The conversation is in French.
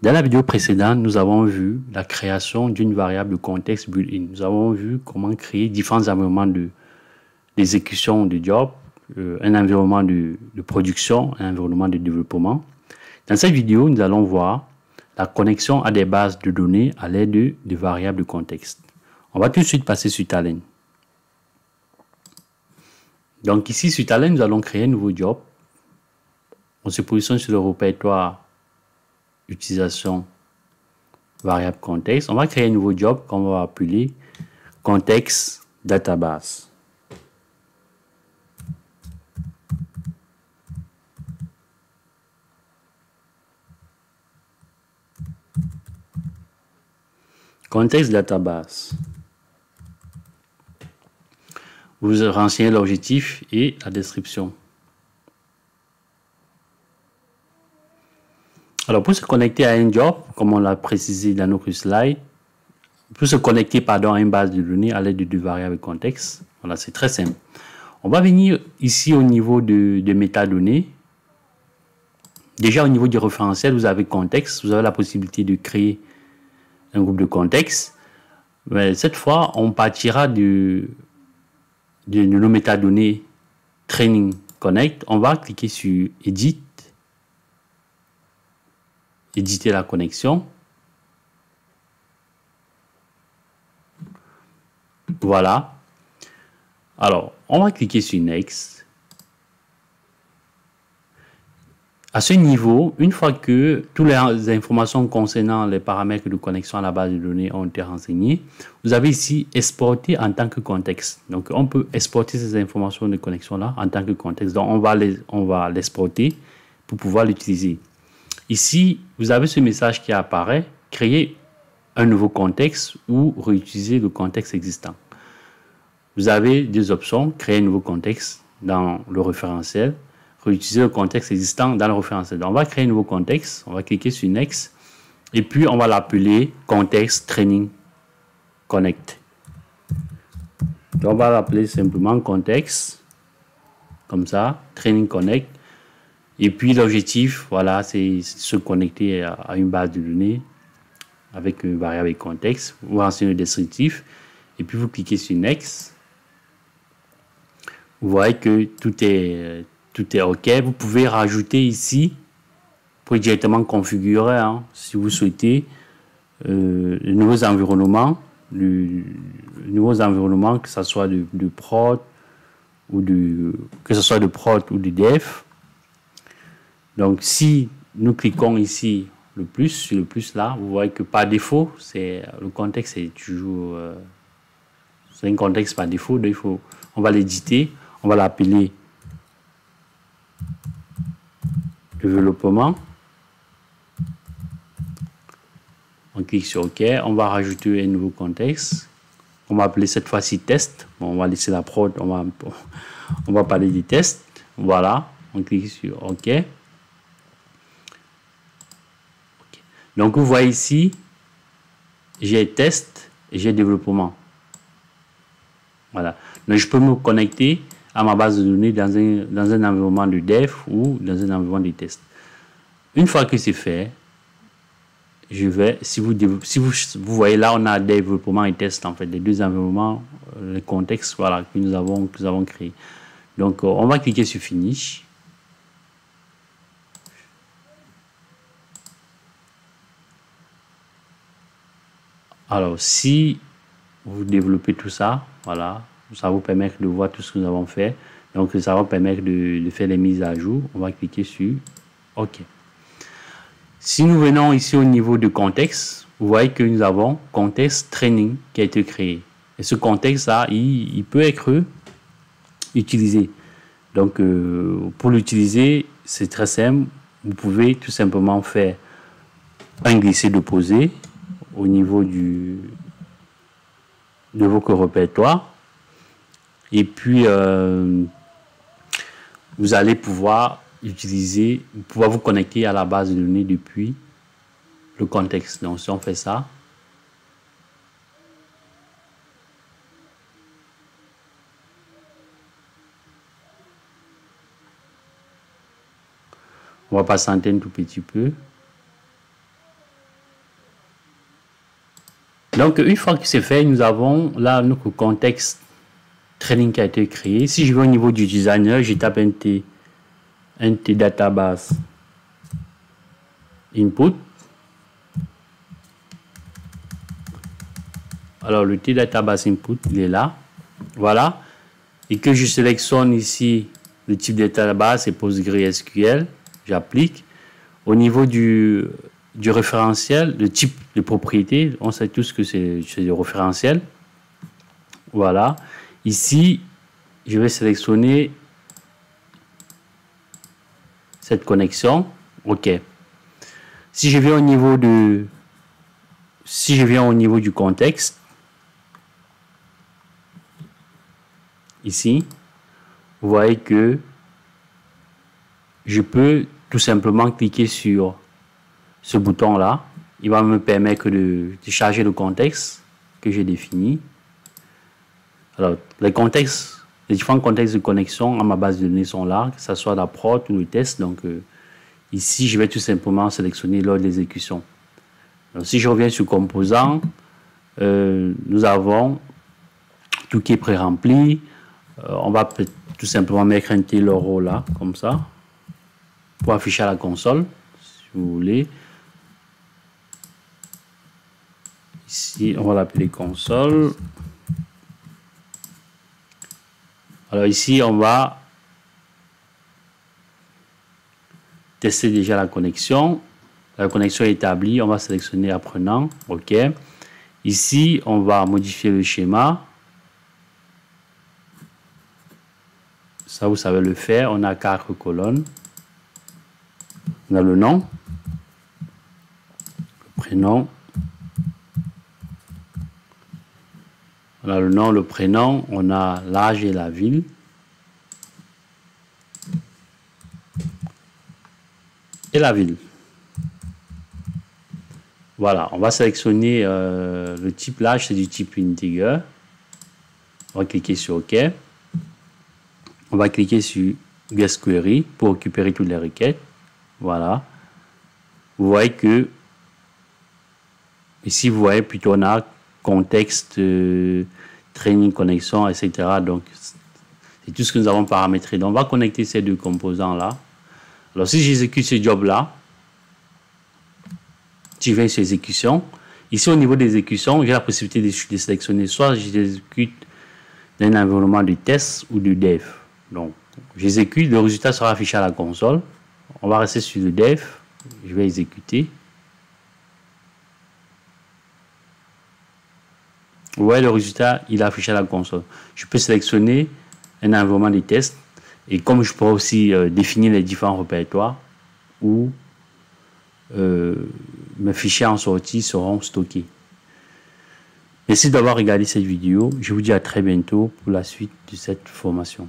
Dans la vidéo précédente, nous avons vu la création d'une variable de contexte built-in. Nous avons vu comment créer différents environnements d'exécution de job, un environnement de production, un environnement de développement. Dans cette vidéo, nous allons voir la connexion à des bases de données à l'aide de variables de contexte. On va tout de suite passer sur Talend. Donc ici, sur Talend, nous allons créer un nouveau job. On se positionne sur le répertoire utilisation variable contexte. On va créer un nouveau job qu'on va appeler contexte database. Contexte database. Vous renseignez l'objectif et la description. Alors, pour se connecter à un job, comme on l'a précisé dans notre slide, pour se connecter à une base de données à l'aide de deux variables contexte, voilà, c'est très simple. On va venir ici au niveau de métadonnées. Déjà, au niveau du référentiel, vous avez contexte, vous avez la possibilité de créer un groupe de contexte. Mais cette fois, on partira de nos métadonnées Training Connect. On va cliquer sur Edit. Éditer la connexion. Voilà. Alors, on va cliquer sur Next. À ce niveau, une fois que toutes les informations concernant les paramètres de connexion à la base de données ont été renseignées, vous avez ici exporter en tant que contexte. Donc, on peut exporter ces informations de connexion-là en tant que contexte. Donc, on va l'exporter pour pouvoir l'utiliser. Ici, vous avez ce message qui apparaît, créer un nouveau contexte ou réutiliser le contexte existant. Vous avez deux options, créer un nouveau contexte dans le référentiel, réutiliser le contexte existant dans le référentiel. Donc, on va créer un nouveau contexte, on va cliquer sur Next, et puis on va l'appeler contexte Training Connect. Donc, on va l'appeler simplement contexte, comme ça, Training Connect. Et puis l'objectif, voilà, c'est se connecter à une base de données avec une variable et contexte. Vous renseignez le descriptif et puis vous cliquez sur Next. Vous voyez que tout est OK. Vous pouvez rajouter ici, vous pouvez directement configurer, hein, si vous souhaitez, de nouveaux environnements, que ce soit de prod ou que ce soit de prod ou de dev. Donc, si nous cliquons ici le plus, sur le plus là, vous voyez que par défaut, le contexte est toujours... c'est un contexte par défaut, donc on va l'éditer, on va l'appeler développement. On clique sur OK, on va rajouter un nouveau contexte. On va appeler cette fois-ci test. Bon, on va laisser la prod, on va parler des tests. Voilà, on clique sur OK. Donc, vous voyez ici, j'ai test et j'ai développement. Voilà. Donc, je peux me connecter à ma base de données dans un environnement de dev ou dans un environnement de test. Une fois que c'est fait, je vais, si vous voyez là, on a développement et test, en fait, les deux environnements, le contexte, voilà, que nous avons créé. Donc, on va cliquer sur Finish. Alors, si vous développez tout ça, voilà, ça vous permet de voir tout ce que nous avons fait. Donc, ça va permettre de faire les mises à jour. On va cliquer sur OK. Si nous venons ici au niveau de contexte, vous voyez que nous avons contexte training qui a été créé. Et ce contexte-là, il peut être utilisé. Donc, pour l'utiliser, c'est très simple. Vous pouvez tout simplement faire un glisser-déposer au niveau de vos répertoires. Et puis, vous allez pouvoir vous connecter à la base de données depuis le contexte. Donc, si on fait ça, on va patienter un tout petit peu. Donc, une fois que c'est fait, nous avons là notre contexte training qui a été créé. Si je vais au niveau du designer, je tape NT database input. Alors, le T database input, il est là. Voilà. Et que je sélectionne ici le type de database, c'est PostgreSQL. J'applique. Au niveau du référentiel, le type de propriété, on sait tous que c'est du référentiel. Voilà. Ici, je vais sélectionner cette connexion. OK. Si je viens au niveau du contexte, ici, vous voyez que je peux tout simplement cliquer sur ce bouton là. Il va me permettre de charger le contexte que j'ai défini. Alors, les différents contextes de connexion à ma base de données sont là, que ce soit la prod ou le test. Donc, ici, je vais tout simplement sélectionner l'ordre d'exécution. Si je reviens sur composant, nous avons tout qui est pré-rempli. On va tout simplement mettre un T-Loro là, comme ça, pour afficher à la console, si vous voulez. Ici, on va l'appeler console. Alors ici, on va tester déjà la connexion. La connexion est établie. On va sélectionner apprenant. OK. Ici, on va modifier le schéma. Ça, vous savez le faire. On a 4 colonnes. On a le nom, le prénom. On a le nom, le prénom. On a l'âge et la ville. Et la ville. Voilà, on va sélectionner le type l'âge, c'est du type integer. On va cliquer sur OK. On va cliquer sur Guest Query pour récupérer toutes les requêtes. Voilà. Vous voyez que ici, vous voyez plutôt on a contexte, training, connexion, etc. Donc, c'est tout ce que nous avons paramétré. Donc, on va connecter ces deux composants-là. Alors, si j'exécute ce job-là, je vais sur exécution. Ici, au niveau d'exécution, j'ai la possibilité de sélectionner soit j'exécute dans un environnement de test ou de dev. Donc, j'exécute, le résultat sera affiché à la console. On va rester sur le dev. Je vais exécuter. Vous voyez le résultat, il est affiché à la console. Je peux sélectionner un environnement de test. Et comme je peux aussi définir les différents répertoires où mes fichiers en sortie seront stockés. Merci d'avoir regardé cette vidéo. Je vous dis à très bientôt pour la suite de cette formation.